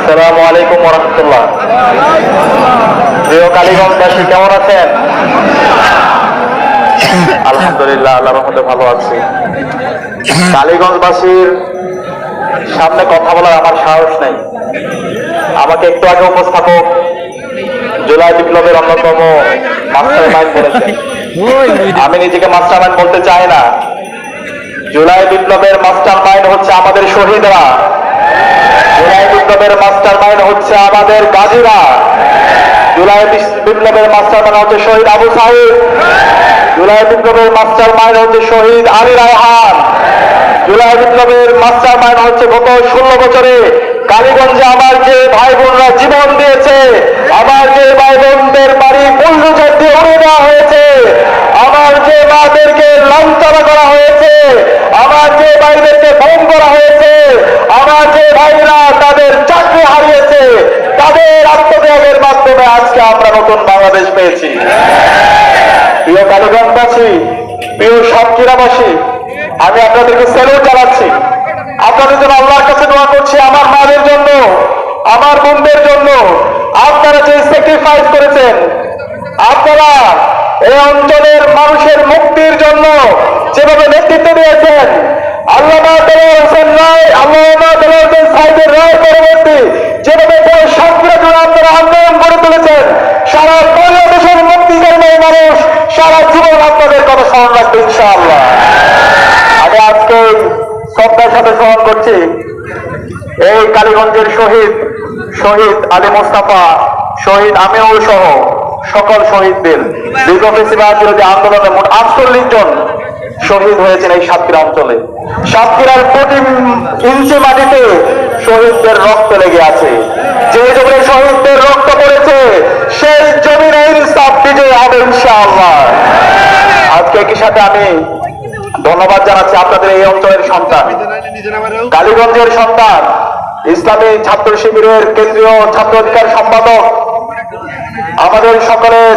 আসসালামু আলাইকুম ওয়া রাহমাতুল্লাহ। প্রিয় কালীগঞ্জবাসী কেমন আছেন? আলহামদুলিল্লাহ, আল্লাহর রহমতে ভালো আছি। কালীগঞ্জবাসীর সামনে কথা বলার আমার সাহস নেই। আমাকে একটু আগে উপস্থাপক জুলাই বিপ্লবের অন্যতম মাস্টার মাইন্ড বলেছেন। আমি নিজেকে মাস্টার মাইন্ড বলতে চাই না। জুলাই বিপ্লবের মাস্টার মাইন্ড হচ্ছে আমাদের শহীদরা। জুলাই বিপ্লবের মাস্টার মাইন্ড হচ্ছে আমাদের গাজীরা। জুলাই বিপ্লবের মাস্টার মাইন্ড হচ্ছে শহীদ আবু সাহিদ। জুলাই বিপ্লবের মাস্টার মাইন্ড হচ্ছে শহীদ আলী রায়হান। জুলাই বিপ্লবের মাস্টার মাইন্ড হচ্ছে গত 16 বছরে কালীগঞ্জে আমার যে ভাই বোনরা জীবন দিয়েছে, আমার যে ভাই বোনদের বাড়ি বুলডোজার দিয়ে উড়িয়ে দেওয়া হয়েছে, আমার যে মাদেরকে লাঞ্ছনা করা হয়েছে, আমার যে ভাইদেরকে বোম করা হয়েছে, আমার যে ভাইরা তাদের চাকরি হারিয়েছে, তাদের আত্মত্যাগের মাধ্যমে আজকে আমরা নতুন বাংলাদেশ পেয়েছি। প্রিয় কালীগঞ্জবাসী, প্রিয় সাতক্ষীরাবাসী, আমি আপনাদেরকে স্যালুট জানাচ্ছি। আপনাদের জন্য আল্লাহর কাছে দোয়া করছি, আমার মাদের জন্য, আমার বোনদের জন্য। আপনারা যে স্যাক্রিফাইস করেছেন, আপনারা এই অঞ্চলের মানুষের মুক্তির জন্য যেভাবে নেতৃত্ব দিয়েছেন, আল্লামা দেলোয়ার হোসেন রায়, আল্লামা দেলোয়ার হোসেন সাহেবের রায় পরবর্তী যেভাবে সাতক্ষীরা জুড়ে আপনারা আন্দোলন করে তুলেছেন, সারা বাংলাদেশের মুক্তিকামী মানুষ সারা জীবন আপনাদের কথা স্মরণ রাখবে ইনশাআল্লাহ। আমি আজকে শ্রদ্ধার সাথে স্মরণ করছি এই কালীগঞ্জের শহীদ আলী মোস্তফা, শহীদ আমিনুল সহ সকল শহীদদের। দীর্ঘ ফেসিবাদ বিরোধী আন্দোলনে মোট 48 জন শহীদ হয়েছেন এই সাতক্ষীরা অঞ্চলে। সাতক্ষীরার প্রতি ইঞ্চি মাটিতে শহীদদের রক্ত লেগে আছে। যে জমিনে শহীদদের রক্ত পড়েছে সেই জমিনে ইনসাফ বিজয় হবে ইনশাআল্লাহ। আজকে একই সাথে আমি ধন্যবাদ জানাচ্ছি আপনাদের এই অঞ্চলের সন্তান, কালীগঞ্জের সন্তান, ইসলামী ছাত্র শিবিরের কেন্দ্রীয় ছাত্র অধিকার সম্পাদক, আমাদের সকলের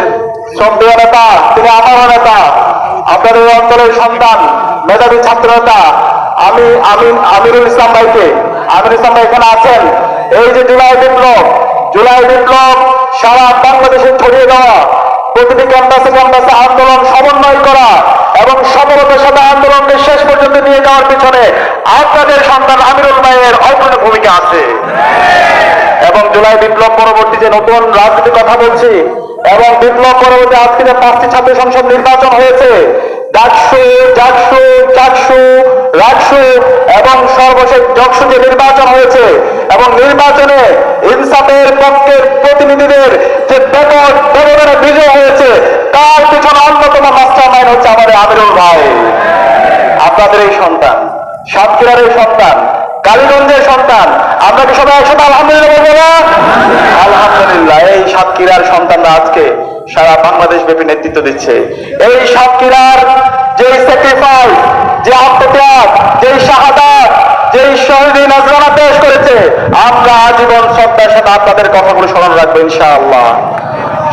শ্রদ্ধেয় নেতা, তিনি আমারও নেতা, আপনাদের এই অঞ্চলের সন্তান, মেধাবী ছাত্র নেতা আমিরুল ইসলাম ভাইকে। আমিরুল ইসলাম ভাই এখানে আছেন। এই যে জুলাই বিপ্লব সারা বাংলাদেশে ছড়িয়ে দেওয়া, প্রতিটি ক্যাম্পাসে আন্দোলন সমন্বয় করা এবং সফলতার সাথে আন্দোলনকে শেষ পর্যন্ত নিয়ে যাওয়ার পিছনে আপনাদের সন্তান আমিরুল ভাইয়ের অগ্রণী ভূমিকা আছে। এবং জুলাই বিপ্লব পরবর্তী যে নতুন রাজনীতির কথা বলছি, এবং বিপ্লব পরবর্তী আজকে যে 5টি ছাত্র সংসদ নির্বাচন হয়েছে, জাকসু, রাকসু এবং সর্বশেষ জকসু যে নির্বাচন হয়েছে, এবং নির্বাচনে ইনসাফের পক্ষের প্রতিনিধিদের যে ব্যবধানে বিজয় হয়েছে, তার পিছনে অন্যতম মাস্টার মাইন্ড হচ্ছে আমাদের আমিরুল ভাই। আপনাদের এই সন্তান, সাতক্ষীরার এই সন্তান, কালীগঞ্জের সন্তান, আমরা কি সবাই একসাথে আলহামদুলিল্লাহ বলবো না? আলহামদুলিল্লাহ। এই সাতক্ষীরার সন্তানরা আজকে সারা বাংলাদেশ ব্যাপী নেতৃত্ব দিচ্ছে। এই সাতক্ষীরার যে স্যাক্রিফাইস, যে আত্মত্যাগ, যে শাহাদাত, যে শহীদী নজরানা পেশ করেছে, আমরা আজীবন শ্রদ্ধার সাথে আপনাদের কথাগুলো স্মরণ রাখবো ইনশাআল্লাহ।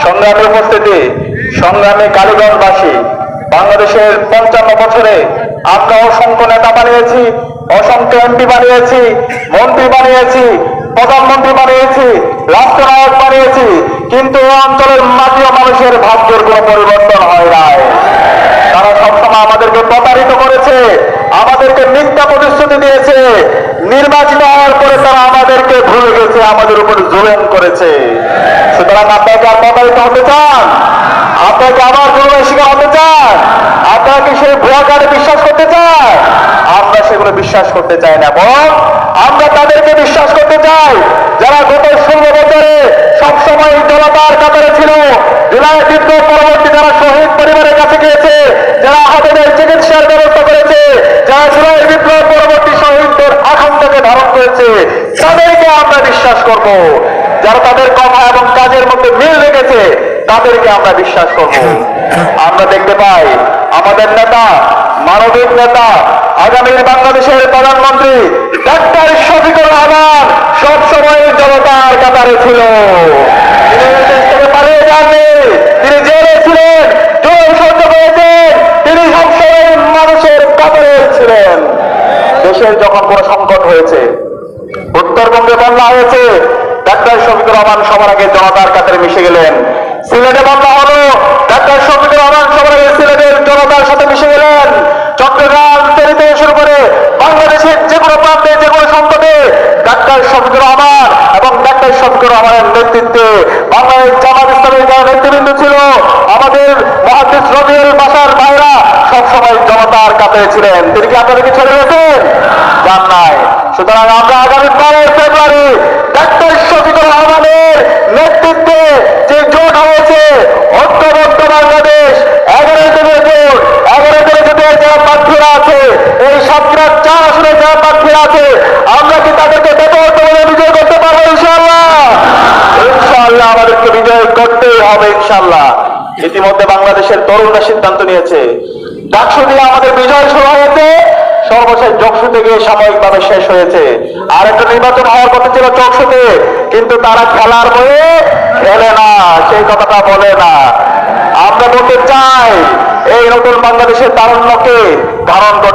সংগ্রামী উপস্থিতি, সংগ্রামী কালীগঞ্জবাসী, বাংলাদেশের 55 বছরে আমরা অসংখ্য নেতা বানিয়েছি, অসংখ্য এমপি বানিয়েছি, মন্ত্রী বানিয়েছি, প্রধানমন্ত্রী বানিয়েছি, রাষ্ট্রনায়ক বানিয়েছি, কিন্তু এই অঞ্চলের মাটি ও মানুষের ভাগ্যের কোনো পরিবর্তন হয় নাই। তারা সবসময় আমাদেরকে প্রতারিত করেছে, আমাদেরকে মিথ্যা প্রতিশ্রুতি দিয়েছে, নির্বাচিত হওয়ার পরে তারা আমাদেরকে ভুলে গেছে, আমাদের উপর জুলুম করেছে। সুতরাং আপনাকে আর প্রতারিত হতে চান? আপনাকে আবার জুলুমের শিকার হতে চান? আপনারা কি সেই ভুয়া কার্ডে বিশ্বাস করতে চান? আমরা সেগুলো বিশ্বাস করতে চাই না, বরং আমরা তাদেরকে বিশ্বাস করতে চাই যারা গত 16 বছরে সবসময় জনতার কাতারে ছিল, জুলাই বিপ্লব পরবর্তী যারা শহীদ পরিবারের কাছে গিয়েছে, যারা আহতদের চিকিৎসার ব্যবস্থা করেছে, যারা জুলাই বিপ্লব পরবর্তী শহীদদের আকাঙ্ক্ষাকে ধারণ করেছে, তাদেরকে আমরা বিশ্বাস করব। যারা তাদের কথা এবং কাজের মধ্যে মিল রেখেছে তাদেরকে আমরা বিশ্বাস করব। আমরা দেখতে পাই আমাদের নেতা, মানবিক নেতা, আগামীর বাংলাদেশের প্রধানমন্ত্রী ডাক্তার শফিকুর রহমান সবসময় জনতার কাতারে ছিল। তিনি দেশ থেকে পালিয়ে যাননি, তিনি জেলে ছিলেন, জুলুম সহ্য করেছেন, তিনি সবসময় মানুষের কাতারে ছিলেন। দেশের যখন কোনো সংকট হয়েছে, উত্তরবঙ্গে বন্যা হয়েছে, ডাক্তার শফিকুর রহমান সবার আগে জনতার কাতারে মিশে গেলেন। সিলেটে মামলা হলো, ডাক্তার শফিকুর রহমান সবার আগে সিলেটের জনতার সাথে মিশে গেলেন। চট্টগ্রাম থেকে শুরু করে বাংলাদেশের যে কোনো প্রান্তে যে কোনো সম্পদে ডাক্তার শফিকুর রহমান এবং ডাক্তার শফিকুর রহমানের নেতৃত্বে বাংলাদেশ জামাত ইসলামের যারা নেতৃবৃন্দ ছিল, আমাদের মুহাদ্দিস রবিউল বাশার ভাইরা সবসময় জনতার কাছে ছিলেন। তিনি কি আপনাদেরকে ছেড়ে গেছেন? যান নাই। সুতরাং আমরা আগামী 12 ফেব্রুয়ারি ডাক্তার শফিকুর রহমানের নেতৃত্বে যে জোট হয়েছে, ঐক্যবদ্ধ বাংলাদেশ 11 জনের জোট, 11 জনের জোটের যারা প্রার্থীরা আছে, এই সাতক্ষীরার 4 আসনে যারা প্রার্থীরা আছে, আমরা কি তাদেরকে বেপরোয়া বিজয় করতে পারবো? ইনশাআল্লাহ, ইনশাআল্লাহ আমাদেরকে বিজয় করতেই হবে ইনশাআল্লাহ। ইতিমধ্যে বাংলাদেশের তরুণরা সিদ্ধান্ত নিয়েছে, ডাকসু দিয়ে আমাদের বিজয় শুরু হয়েছে, সর্বশেষ জকসুতে গিয়ে সাময়িকভাবে শেষ হয়েছে। আর একটা নির্বাচন হওয়ার কথা ছিল চকসুতে, কিন্তু তারা খেলার বয়ে খেলে না, সেই কথাটা বলে না। আমরা বলতে চাই, এই নতুন বাংলাদেশের তারুণ্যকে ধারণ করতে